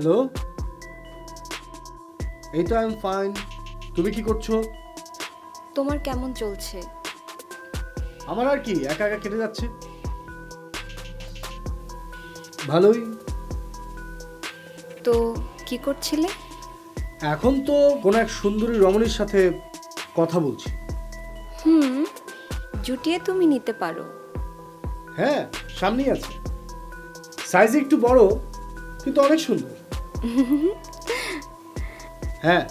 Hello, এই তো I am fine. তুমি কি করছো? তোমার কেমন চলছে? আমার আর কি, একা একা কেটে যাচ্ছে। ভালোই। তো কি করছিলে? এখন তো কোনো এক সুন্দরী রমণীর সাথে কথা বলছি। জুটিয়ে তুমি নিতে পারো। হ্যাঁ, সামনেই আছে। সাইজ একটু বড়, কিন্তু অনেক সুন্দর। হ্যাঁ।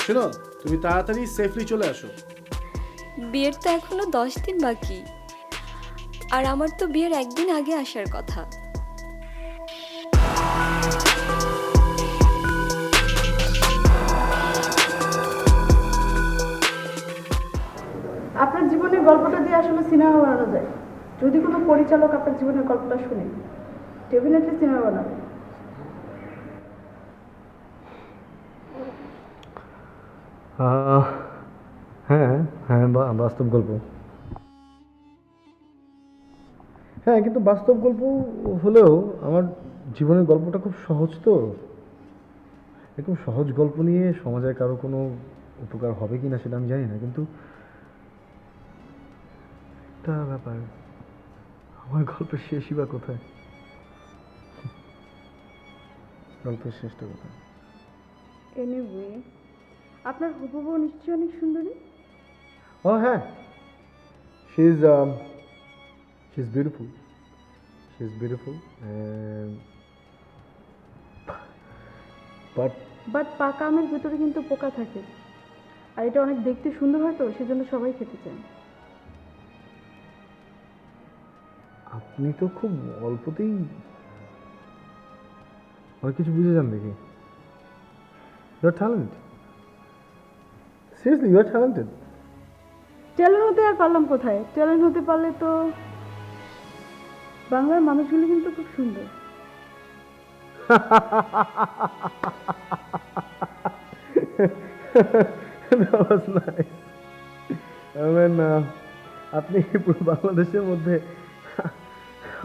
শোনো, তুমি তাড়াতাড়ি সেফলি চলে আসো। বিয়ের তো এখনো 10 দিন বাকি, আর আমার তো বিয়ের একদিন আগে আসার কথা। আপনার জীবনের গল্পটা দিয়ে আসলে সিনেমা বানানো যায়। যদি কোনো পরিচালক আপনার জীবনের গল্পটা শুনে, ডেফিনেটলি সিনেমা বানাবে। হ্যাঁ হ্যাঁ, বাস্তব গল্প। হ্যাঁ, কিন্তু বাস্তব গল্প হলেও আমার জীবনের গল্পটা খুব সহজ। তো এরকম সহজ গল্প নিয়ে সমাজের কারো কোনো উপকার হবে কি না সেটা আমি জানি না, কিন্তু একটা ব্যাপার, আমার গল্পের শেষই বা কোথায়? গল্পের শেষটা কোথায়? এনিওয়ে, আপনার হুবহু নিশ্চয়ই অনেক সুন্দরী। ও হ্যাঁ, শি ইজ বিউটিফুল, বাট পাকা আমের ভিতরে কিন্তু পোকা থাকে, আর এটা অনেক দেখতে সুন্দর হয়, তো সেজন্য সবাই খেতে চায়। আপনি তো খুব অল্পতেই অনেক কিছু বুঝে যান দেখি। You are talent, seriously you are talented. Talent হতে আর পারলাম কোথায়? ট্যালেন্ট হতে পারলে তো বাংলার মানুষগুলো কিন্তু খুব সুন্দর। That was nice. I mean, আপনি পুরো বাংলাদেশের মধ্যে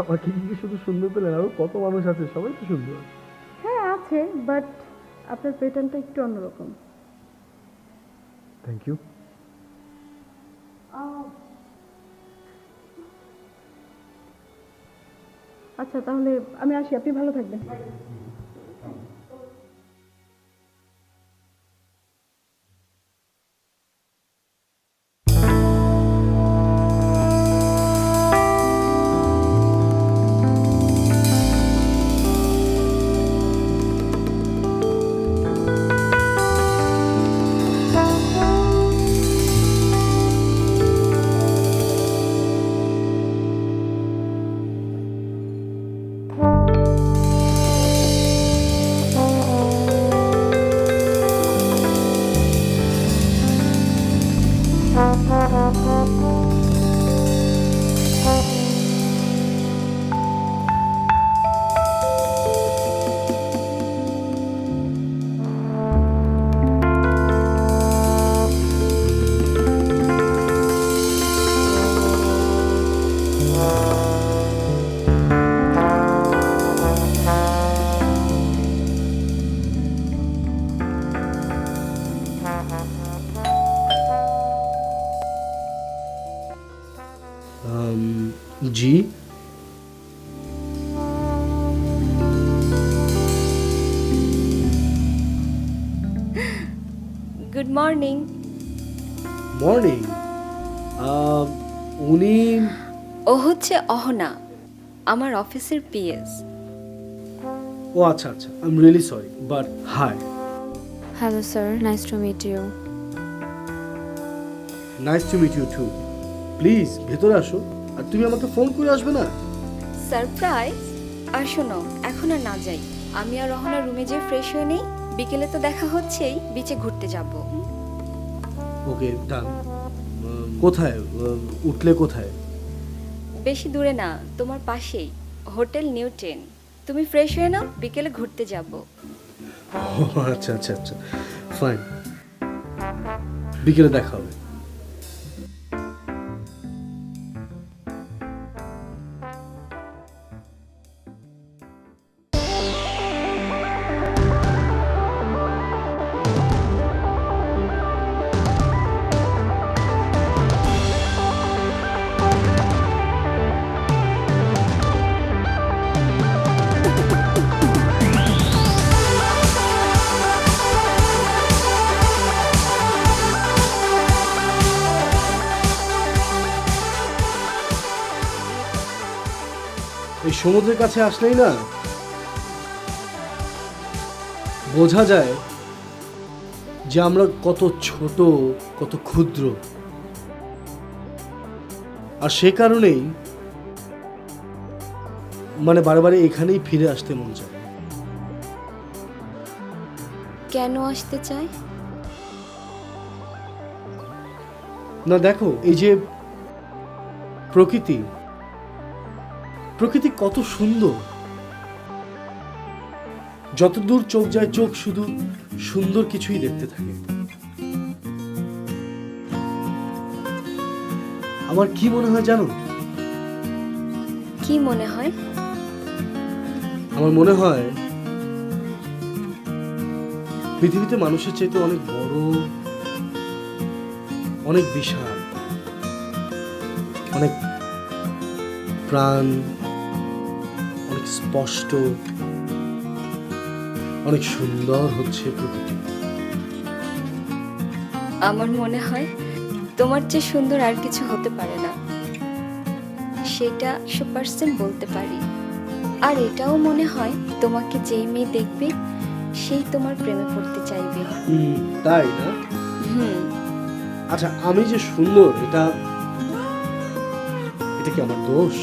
আমাকে কি শুধু সুন্দর পেলেন? আরো কত মানুষ আছে, সবাই তো সুন্দর। হ্যাঁ আছে, বাট আপনার প্যাটার্নটা একটু অন্যরকম। Thank you. আচ্ছা, তাহলে আমি আসি, আপনি ভালো থাকবেন। জি। Good morning. মর্নিং। উনি? ও হচ্ছে অহনা, আমার অফিসের পিএস। ও আচ্ছা আচ্ছা, I am really sorry, but hi. Hello, sir. Nice to meet you. Nice to meet you too. Please ভেতরে আসো। আর তুমি আমাকে ফোন করে আসবে না? সারপ্রাইজ। আর শোনো, এখন আর না যাই, আমি আর অহনা রুমে যেয়ে ফ্রেশ হয়ে নেই। বিকেলে তো দেখা হচ্ছেই, বিচে ঘুরতে যাব। ওকে, ডান। কোথায় উঠলে? কোথায়? বেশি দূরে না, তোমার পাশেই, হোটেল নিউ 10। তুমি ফ্রেশ হয়ে নাও, বিকেলে ঘুরতে যাব। আচ্ছা আচ্ছা আচ্ছা, ফাইন। বিকেলে দেখা হবে। এই সমুদ্রের কাছে আসলেই না বোঝা যায় যে আমরা কত ছোট, কত ক্ষুদ্র। আর সে কারণেই মানে বারে বারে এখানেই ফিরে আসতে মন চায়। কেন আসতে চাই? না দেখো, এই যে প্রকৃতি, প্রকৃতি কত সুন্দর। যতদূর চোখ যায় চোখ শুধু সুন্দর কিছুই দেখতে থাকে। আমার কি মনে হয় জানো? কি মনে হয়? আমার মনে হয় পৃথিবীতে মানুষের চাইতে অনেক বড়, অনেক বিশাল, অনেক প্রাণ, অনেক স্পষ্ট, অনেক সুন্দর হচ্ছে প্রকৃতি। আমার মনে হয় তোমার চেয়ে সুন্দর আর কিছু হতে পারে না, সেটা 100% বলতে পারি। আর এটাও মনে হয় তোমাকে যেই মেয়ে দেখবে সেই তোমার প্রেমে পড়তে চাইবে। তাই না? হুম। আচ্ছা, আমি যে সুন্দর এটা এটা কি আমার দোষ?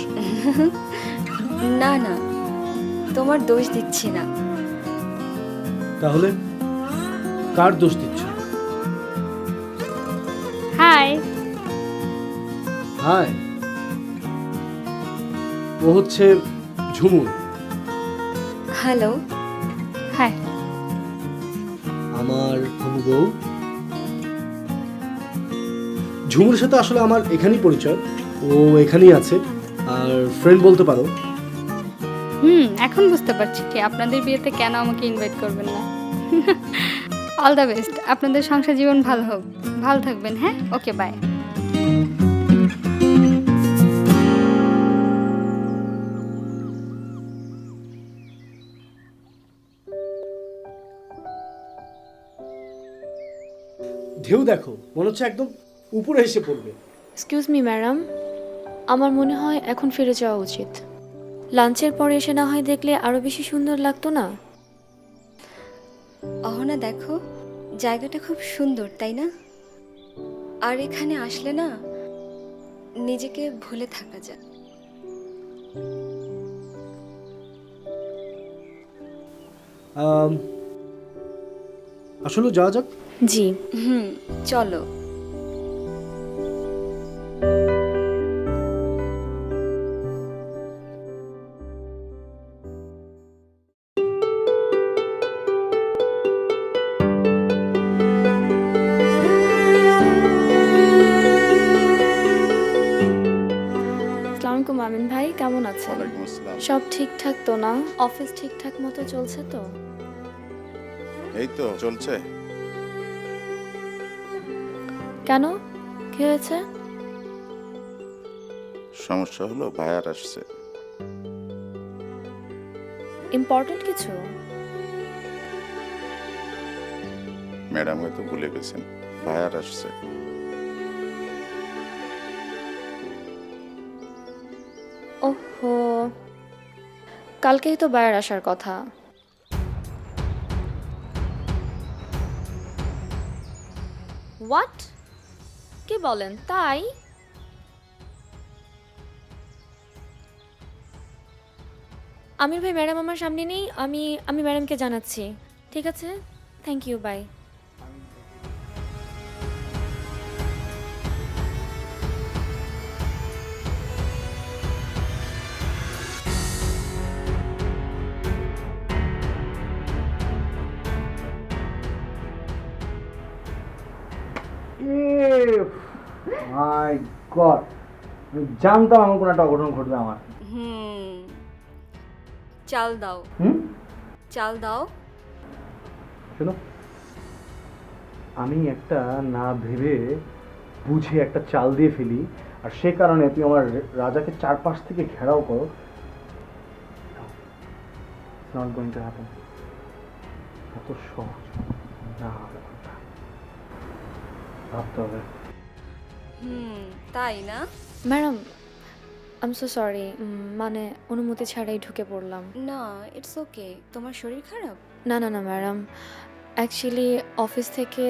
না না, তোমার দোষ দিচ্ছি না। তাহলে কার দোষ দিচ্ছ? হাই। হাই, ও হচ্ছে ঝুমুর, হ্যালো। হাই। আমার হবু বউ। ঝুমুরের সাথে আসলে আমার এখানেই পরিচয়, ও এখানেই আছে, আর ফ্রেন্ড বলতে পারো। এখন বুঝতে পারছি কি আপনাদের বিয়েতে কেন আমাকে ইনভাইট করবেন না। অল দ্য বেস্ট, আপনাদের সংসার জীবন ভালো হোক। ভালো থাকবেন। হ্যাঁ, ওকে, বাই। ঢেউ দেখো, মনে হচ্ছে একদম উপরে এসে পড়বে। এক্সকিউজ মি ম্যাডাম, আমার মনে হয় এখন ফিরে যাওয়া উচিত। লাঞ্চের পরে এসে না হয় দেখলে আরও বেশি সুন্দর লাগতো না? অহনা দেখো, জায়গাটা খুব সুন্দর, তাই না? আর এখানে আসলে না নিজেকে ভুলে থাকা যায়। আসলে যাওয়া যাক। জি। চলো। আসসালামু আলাইকুম আমিন ভাই, কেমন আছেন? ওয়ালাইকুম আসসালাম। সব ঠিকঠাক তো না? অফিস ঠিকঠাক মতো চলছে তো? এই তো চলছে। কেন, কি হয়েছে? সমস্যা হলো ভাইয়ার আসছে। ইম্পর্টেন্ট কিছু? ম্যাডাম হয়তো ভুলে গেছেন, ভাইয়ার আসছে। ওহো, কালকেই তো বায়ার আসার কথা। হোয়াট, কি বলেন তাই? আমির ভাই, ম্যাডাম আমার সামনে নেই, আমি ম্যাডামকে জানাচ্ছি। ঠিক আছে, thank you, bye. My god, আমি জানতাম আমার কোনো একটা অঘটন ঘটবে আমার। চাল দাও। চাল দাও। শোনো, আমি একটা না ভেবে বুঝে একটা চাল দিয়ে ফেলি, আর সে কারণে তুমি আমার রাজাকে চারপাশ থেকে ঘেরাও করো। It's not going to happen. এত সহজ না হবে, ভাবতে হবে। তাই না? ম্যাডাম, আম সো সরি, মানে অনুমতি ছাড়াই ঢুকে পড়লাম। না, ইটস ওকে। তোমার শরীর খারাপ? না না না ম্যাডাম, অ্যাকচুয়ালি অফিস থেকে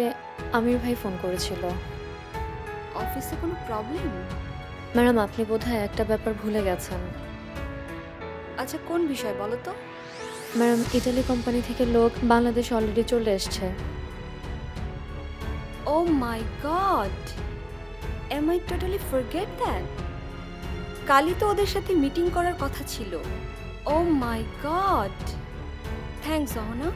আমির ভাই ফোন করেছিল। অফিসে কোনো প্রবলেম? ম্যাডাম আপনি বোধহয় একটা ব্যাপার ভুলে গেছেন। আচ্ছা, কোন বিষয় বলো তো? ম্যাডাম ইটালি কোম্পানি থেকে লোক বাংলাদেশ অলরেডি চলে এসছে। Oh my god, am I totally forget that. কালই তো ওদের সাথে মিটিং করার কথা ছিল। Oh my god, thanks Ahona.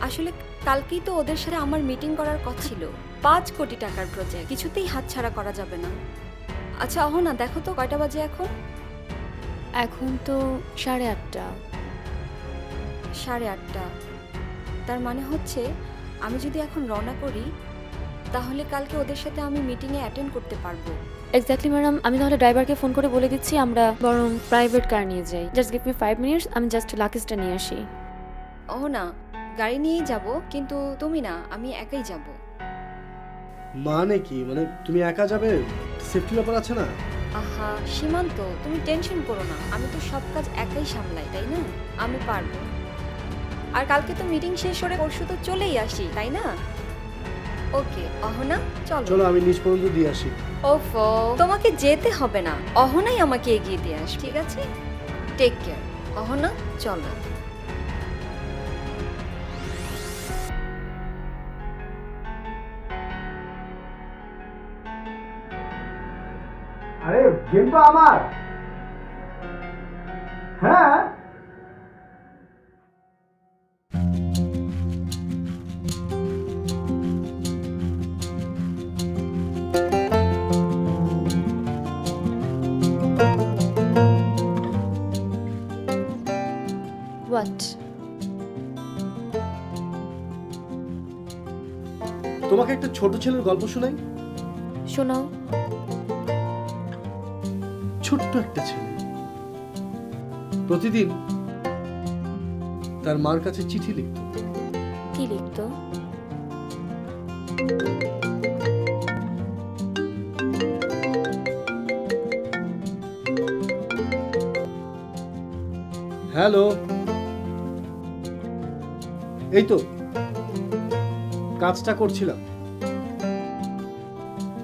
আসলে কালকেই তো ওদের সাথে আমার মিটিং করার কথা ছিল। 5 কোটি টাকার প্রজেক্ট, কিছুতেই হাতছাড়া করা যাবে না। আচ্ছা অহনা, দেখো তো কয়টা বাজে এখন? এখন তো 8:30। 8:30। তার মানে হচ্ছে আমি যদি এখন রওনা করি তাহলে কালকে ওদের সাথে আমি মিটিংয়ে অ্যাটেন্ড করতে পারবো। এক্স্যাক্টলি ম্যাডাম, আমি তাহলে ড্রাইভারকে ফোন করে বলে দিচ্ছি আমরা বরং প্রাইভেট কার নিয়ে যাই। জাস্ট গিভ মি 5 মিনিটস, আমি জাস্ট লাগেজটা নিয়ে আসি। অহনা, গাড়ি নিয়েই যাব, কিন্তু তুমি না, আমি একাই যাব। মানে কি, মানে তুমি একা যাবে? সেফটি ব্যাপার আছে না? আহা সীমান্ত, তুমি টেনশন করো না, আমি তো সব কাজ একাই সামলাই, তাই না? আমি পারবো। আর কালকে তো মিটিং শেষ করে পরশু তো চলেই আসি, তাই না? ওকে অহনা, চলো। চলো আমি নিচ পর্যন্ত দিয়ে আসি। ওফো, তোমাকে যেতে হবে না, অহনাই আমাকে এগিয়ে দিয়ে আস, ঠিক আছে? টেক কেয়ার অহনা, চলো। আরে গেম তো আমার। হ্যাঁ হোয়াট? তোমাকে একটা ছোট ছেলের গল্প শোনাই। শোনাও। ছোট্ট একটা ছেলে প্রতিদিন তার মার কাছে চিঠি লিখত। কি লিখতো? হ্যালো, এই তো কাজটা করছিলাম।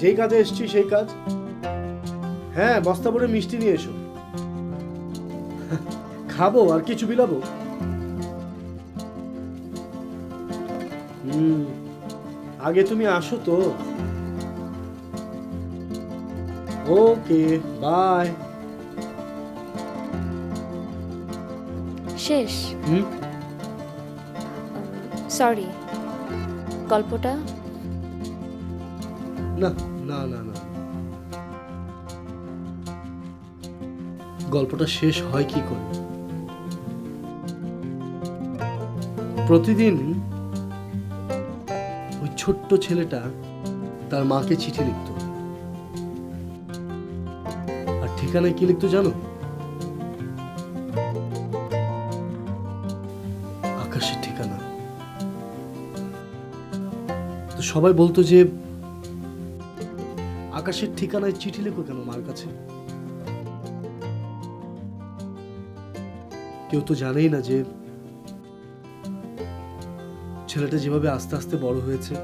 যেই কাজে এসছি সেই কাজ। হ্যাঁ, বস্তা ভরে মিষ্টি নিয়ে এসো। খাবো আর কিছু বিলাবো। আগে তুমি আসো তো। ওকে, বাই। শেষ? সরি, গল্পটা? না না না না, গল্পটা শেষ হয় কি করে? প্রতিদিন ওই ছোট্ট ছেলেটা তার মাকে চিঠি লিখত। আর ঠিকানায় কি লিখতো জানো? আকাশের ঠিকানা। তো সবাই বলতো যে আকাশের ঠিকানায় চিঠি লেখো কেন মার কাছে? কেউ তো জানেই না যে ছেলেটা যেভাবে আস্তে আস্তে বড় হয়েছে,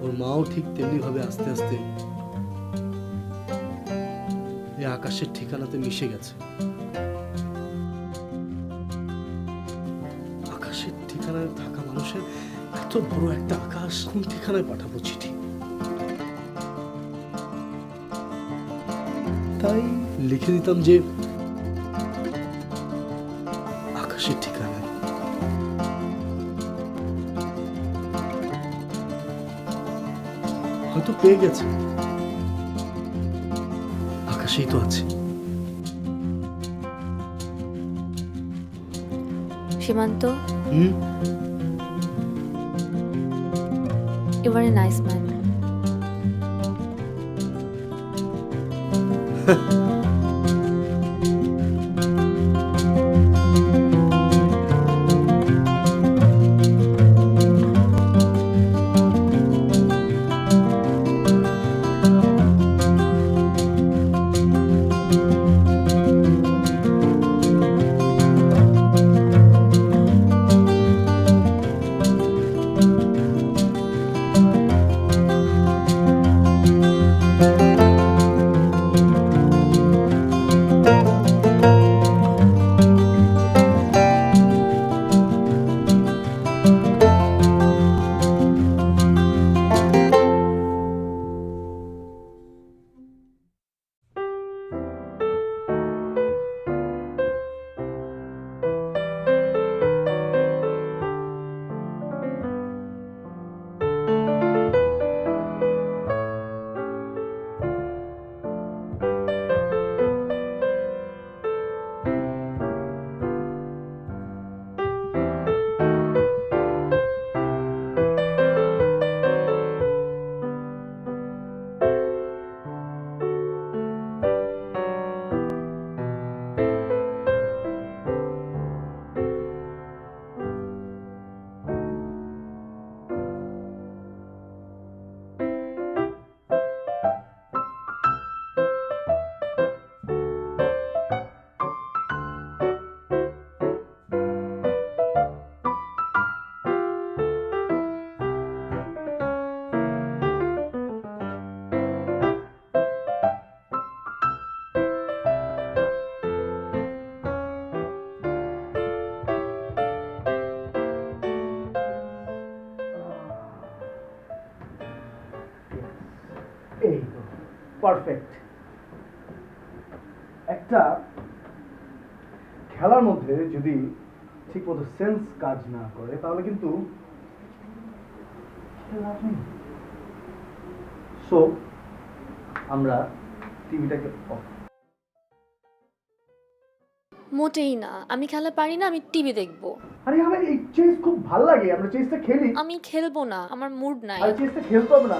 ওর মাও ঠিক তেমনি ভাবে আস্তে আস্তে এই আকাশের ঠিকানাতে মিশে গেছে। আকাশের ঠিকানায় থাকা মানুষের এত বড় একটা আকাশ, কোন ঠিকানায় পাঠাবো চিঠি? তাই লিখে দিতাম যে আকাশের ঠিকানায়। হয়তো পেয়ে গেছে, আকাশেই তো আছে। Simanta, hmm, you are a nice man. Perfect. একটা খেলার মধ্যে যদি ঠিকমতো সেন্স কাজ না করে তাহলে কিন্তু সো আমরা টিভিটাকে অফ। মোটেই না, আমি খেলা পারি না, আমি টিভি দেখবো। আরে আমার এই চেস খুব ভালো লাগে, আমরা চেসটা খেলি। আমি খেলবো না, আমার মুড নাই। আর চেসটা খেলতে হবে না।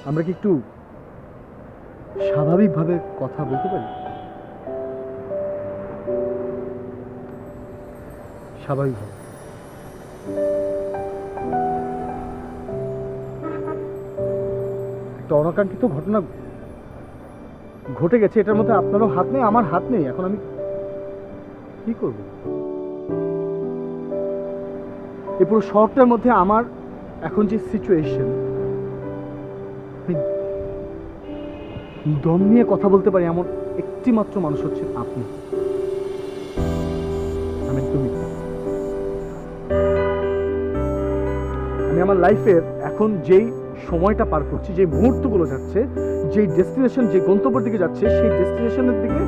আমরা কি একটু স্বাভাবিকভাবে কথা বলতে পারি? স্বাভাবিকভাবে। একটা অনাকাঙ্ক্ষিত ঘটনা ঘটে গেছে, এটার মধ্যে আপনারও হাত নেই, আমার হাত নেই। এখন আমি কি করব? এই পুরো শহরটার মধ্যে আমার এখন যে সিচুয়েশন, দম নিয়ে কথা বলতে পারি এমন একটি মাত্র মানুষ হচ্ছে আপনি। আমি আমার লাইফের এখন যেই সময়টা পার করছি, যে মুহূর্তগুলো যাচ্ছে, যেই ডেস্টিনেশন, যে গন্তব্যের দিকে যাচ্ছে, সেই ডেস্টিনেশনের দিকে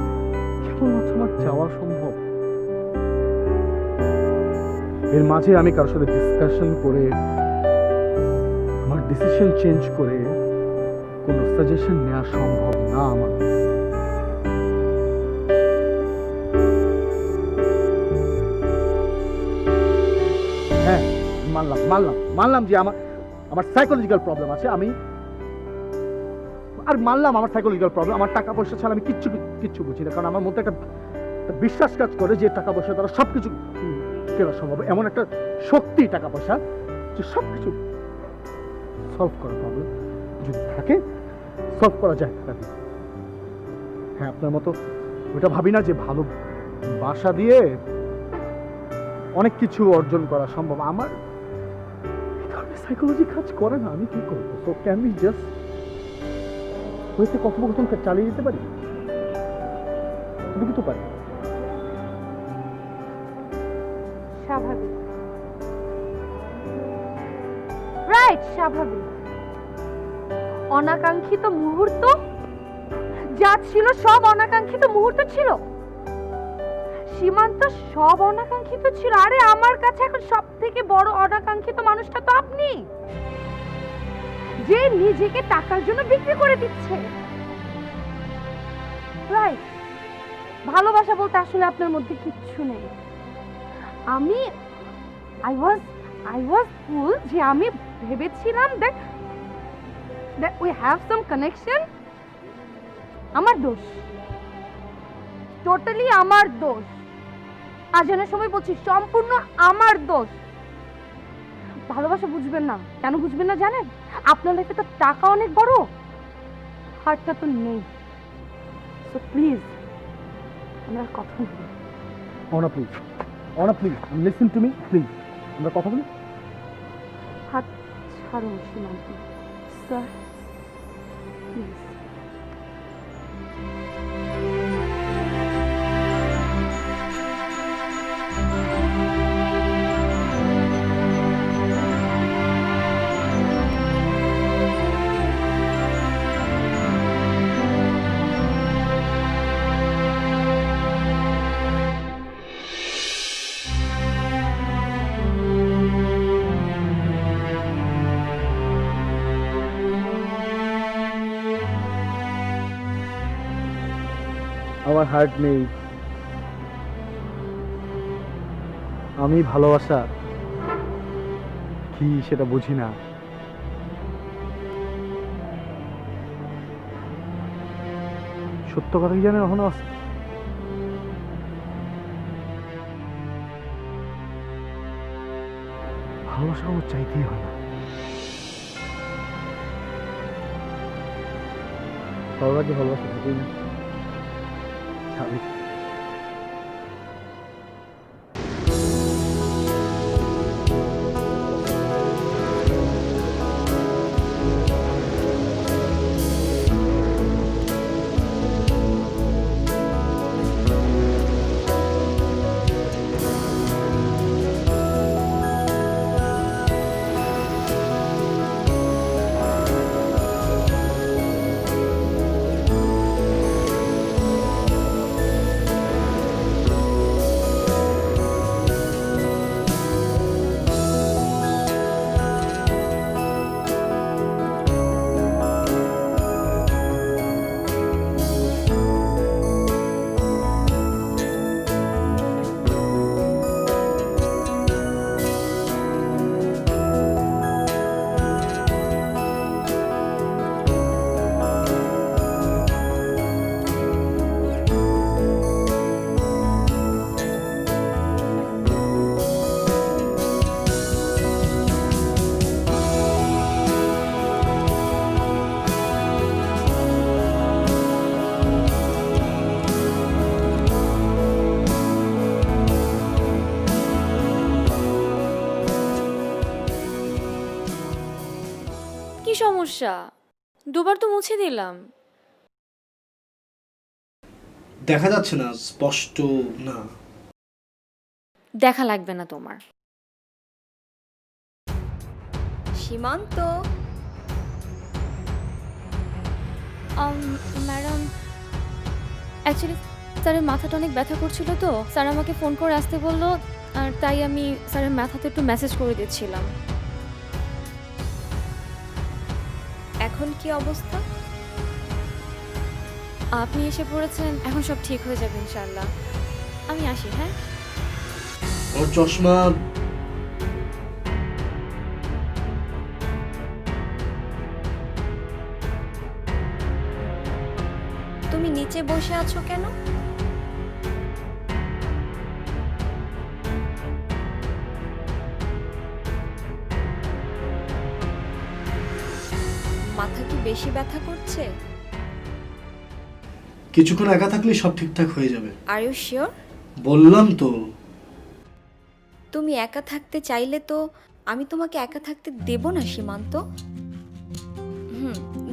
কেবলমাত্র আমার যাওয়া সম্ভব। এর মাঝে আমি কারোর সাথে ডিসকাশন করে, আমার ডিসিশন চেঞ্জ করে কোনো সাজেশন নেওয়া সম্ভব না আমার। হ্যাঁ, মানলাম যে আমার সাইকোলজিক্যাল প্রবলেম আছে। মানলাম আমার সাইকোলজিক্যাল প্রবলেম। আমার টাকা পয়সা ছাড়া আমি কিচ্ছু বুঝি না, কারণ আমার মধ্যে একটা বিশ্বাস কাজ করে যে টাকা পয়সা দ্বারা সবকিছু কেনা সম্ভব। এমন একটা শক্তি টাকা পয়সা যে সবকিছু সলভ করার প্রবলেম যদি থাকে, সলভ করা যায় টাকা দিয়ে। হ্যাঁ, আপনার মতো ওটা ভাবি না যে ভালো বাসা দিয়ে অনেক কিছু অর্জন করা সম্ভব। আমার সাইকোলজি কাজ করে না, আমি কি করবো? সো ক্যান উই জাস্ট হয়েছে কথোপকথন চালিয়ে যেতে পারি? তো পারি। স্বাভাবিক, রাইট, স্বাভাবিক। অনাকাঙ্ক্ষিত মুহূর্ত যা ছিল, সব অনাকাঙ্ক্ষিত মুহূর্ত ছিল। সীমান্ত সব অনাকাঙ্ক্ষিত ছিল। আরে আমার কাছে এখন সব থেকে বড় অনাকাঙ্ক্ষিত মানুষটা তো আপনি, যে নিজেকে টাকার জন্য বিক্রি করে দিচ্ছে। রাইট, ভালোবাসা বলতে আসলে আপনার মধ্যে কিচ্ছু নেই। আমি আই ওয়াজ ফুল যে আমি ভেবেছিলাম that we have some connection. আমার দোষ, টোটালি আমার দোষ। আজানের সময় বলছি সম্পূর্ণ আমার দোষ। ভালোবাসা বুঝবেন না, কেন বুঝবেন না জানেন? আপনার লাইফে তো টাকা অনেক বড়, হার্টটা তো নেই। সো প্লিজ আমরা কথা বলি। অনা please listen to me please, আমরা কথা বলি। হাত ছাড়ুন সীমান্ত স্যার, প্লিজ। আমার হার্ট নেই, আমি ভালোবাসা কি সেটা বুঝি না। সত্য কথা কি জানেন এখনো ভালোবাসা আমার চাইতেই হয় না। সর্বাগ্যে ভালোবাসা থাকেই না, স্বাভাবিক। কি সমস্যা? দুবার তো মুছে দিলাম। দেখা যাচ্ছে না, স্পষ্ট না। দেখা লাগবে না তোমার। সীমান্ত, ম্যাডাম, অ্যাকচুয়ালি স্যারের মাথাটা অনেক ব্যথা করছিল তো স্যার আমাকে ফোন করে আসতে বললো, আর তাই আমি স্যারের মাথাতে একটু মেসেজ করে দিচ্ছিলাম। এখন কি অবস্থা? আপনি এসে পড়েছেন, এখন সব ঠিক হয়ে যাবে ইনশাআল্লাহ। আমি আসি, হ্যাঁ? ওর চশমা। তুমি নিচে বসে আছো কেন? মাথা কি বেশি ব্যথা করছে? কিছুক্ষণ একা থাকলে সব ঠিকঠাক হয়ে যাবে। Are you sure? বললাম তো। তুমি একা থাকতে চাইলে তো আমি তোমাকে একা থাকতে দেব না সীমান্ত।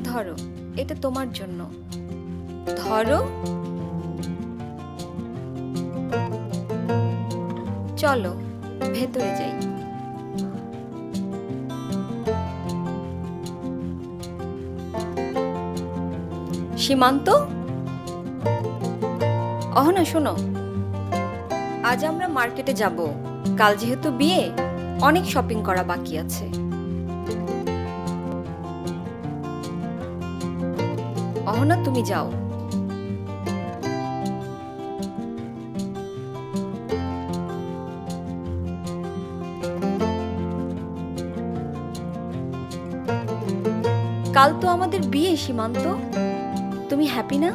ধরো, এটা তোমার জন্য। ধরো। চলো ভেতরে যাই। সীমান্ত, অহনা শোনো, আজ আমরা মার্কেটে যাব। কাল যেহেতু বিয়ে, অনেক শপিং করা বাকি আছে। অহনা তুমি যাও। কাল তো আমাদের বিয়ে সীমান্ত, তুমি হ্যাপি না?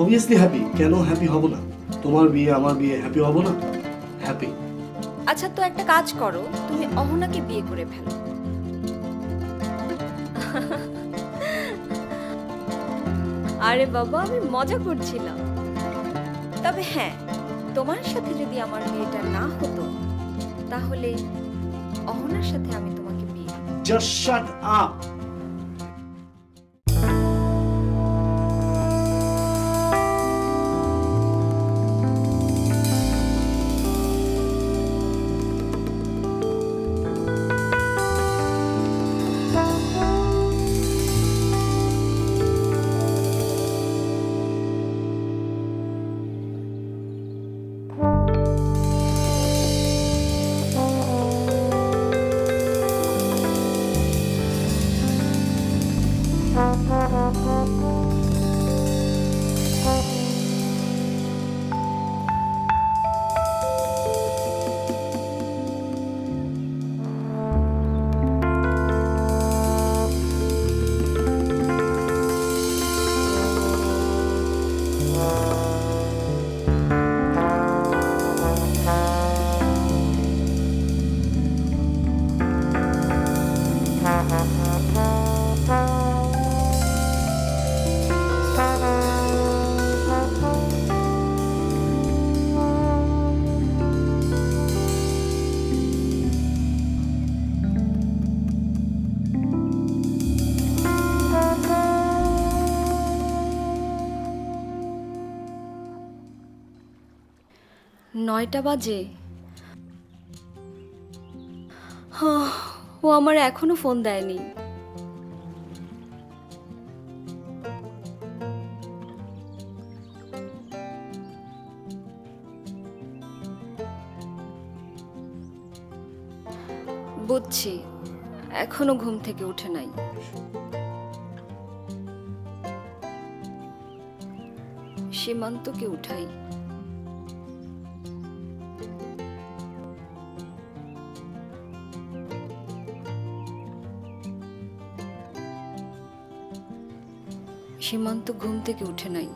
Obviously happy. কেন হ্যাপি হব না? তোমার বিয়ে আমার বিয়ে, হ্যাপি হব না? হ্যাপি। আচ্ছা, তো একটা কাজ করো, তুমি অহনাকে বিয়ে করে ফেলো। আরে বাবা, আমি মজা করছিলাম। তবে হ্যাঁ, তোমার সাথে যদি আমার বিয়েটা না হতো, তাহলে অহনার সাথে আমি তোমাকে বিয়ে। Just shut up. 9টা বাজে। ও আমার এখনো ফোন দেয়নি। বুঝছি, এখনো ঘুম থেকে উঠে নাই। সীমান্তকে উঠাই। সীমান্ত ঘুম থেকে উঠে নাই।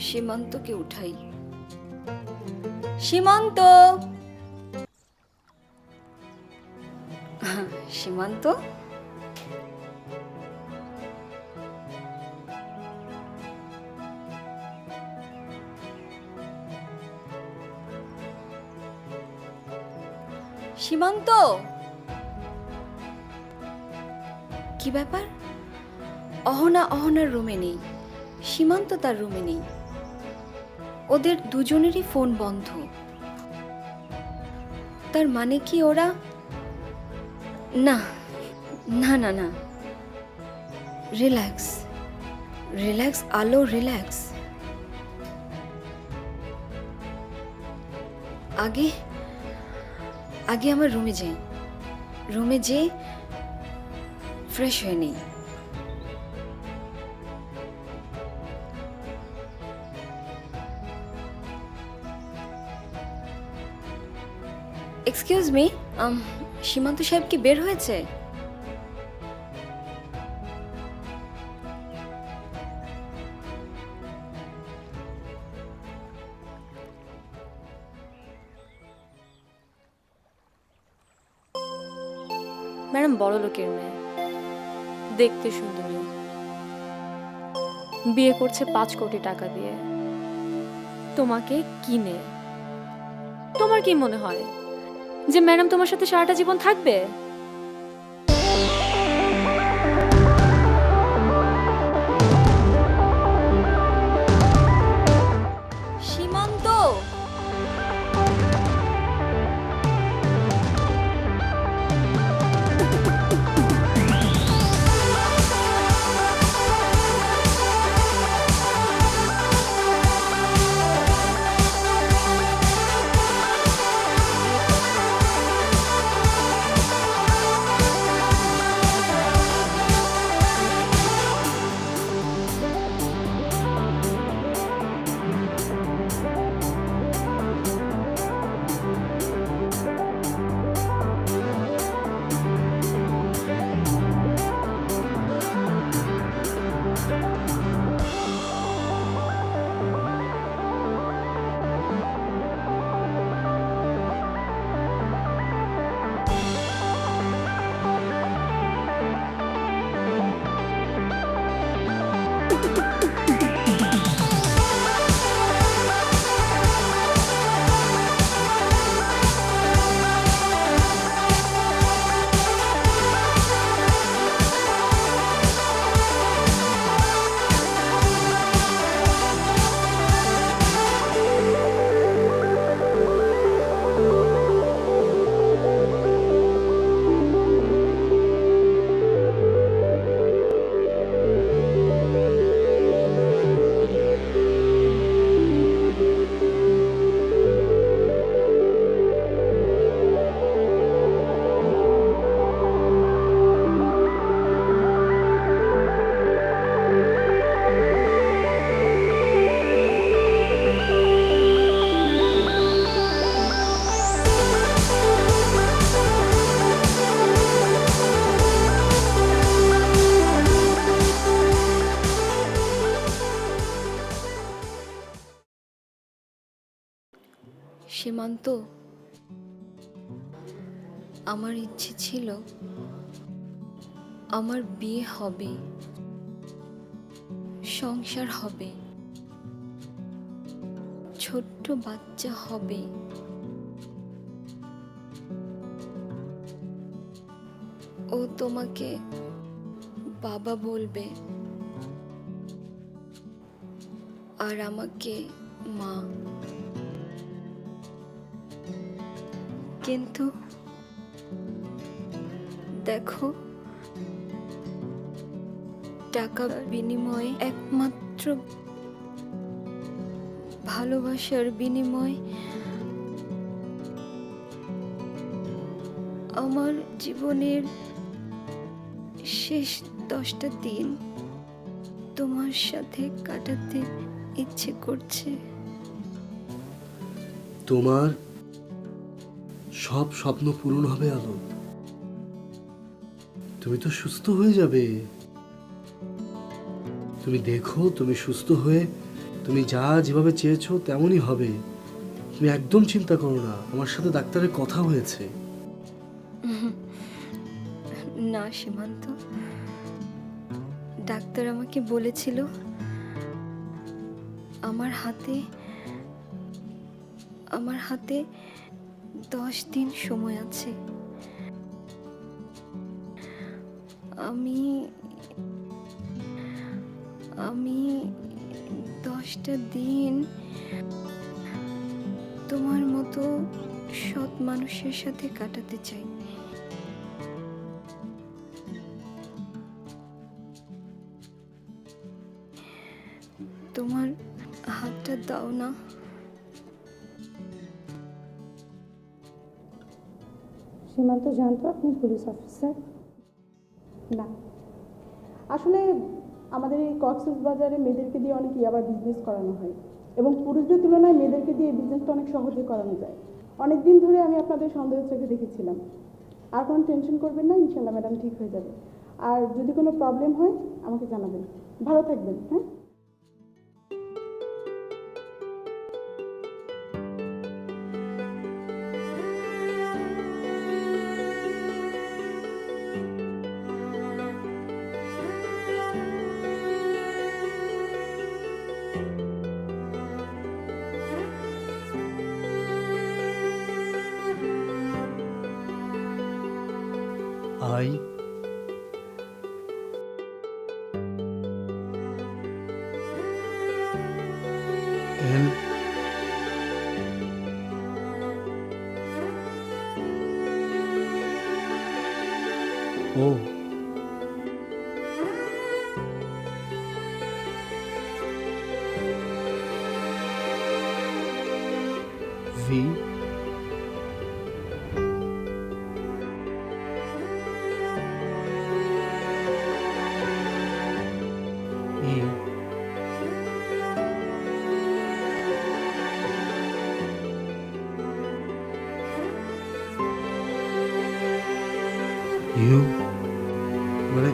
সীমান্তকে উঠাই। সীমান্ত, সীমান্ত, সীমান্ত, কি ব্যাপার? অহনার রুমে নেই, সীমান্ত তার রুমে নেই, ওদের দুজনেরই ফোন বন্ধ। তার মানে কি ওরা? না না না না, রিল্যাক্স রিল্যাক্স আলো, রিল্যাক্স। আগে আগে আমার রুমে যাই, রুমে যেয়ে ফ্রেশ হয়ে নেই। এক্সকিউজ মি, সীমান্ত সাহেব কি বের হয়েছে? ম্যাডাম বড় লোকের মেয়ে, দেখতে সুন্দরী, বিয়ে করছে 5 কোটি টাকা দিয়ে তোমাকে কিনে। তোমার কি মনে হয় যে ম্যাডাম তোমার সাথে সারাটা জীবন থাকবে? সীমান্ত, সীমান্ত, আমার ইচ্ছে ছিল আমার বিয়ে হবে, সংসার হবে, ছোট্ট বাচ্চা হবে। ও তোমাকে বাবা বলবে আর আমাকে মা। কিন্তু দেখো, টাকা বিনিময়ে, একমাত্র ভালোবাসার বিনিময় আমার জীবনের শেষ 10টা দিন তোমার সাথে কাটাতে ইচ্ছে করছে। তোমার সব স্বপ্ন পূরণ হবে আলো। তুমি তো সুস্থ হয়ে যাবে। তুমি দেখো, তুমি সুস্থ হয়ে তুমি যা যেভাবে চেয়েছো তেমনই হবে। তুমি একদম চিন্তা করো না, আমার সাথে ডাক্তারের কথা হয়েছে। না সীমান্ত, ডাক্তার আমাকে বলেছিল আমার হাতে 10 দিন সময় আছে। আমি 10টা দিন তোমার মতো সৎ মানুষের সাথে কাটাতে চাই। তোমার হাতটা দাও না। সীমান্ত জানতো আপনি পুলিশ অফিসার? না, আসলে আমাদের এই কক্সবাজারে মেয়েদেরকে দিয়ে অনেক ইয়াবা বিজনেস করানো হয় এবং পুরুষদের তুলনায় মেয়েদেরকে দিয়ে এই বিজনেসটা অনেক সহজে করানো যায়। অনেক দিন ধরে আমি আপনাদের সন্দেহ চোখে দেখেছিলাম। আর কোনো টেনশন করবেন না, ইনশাল্লাহ ম্যাডাম ঠিক হয়ে যাবে। আর যদি কোনো প্রবলেম হয় আমাকে জানাবেন। ভালো থাকবেন। হ্যাঁ, I L O V E U মানে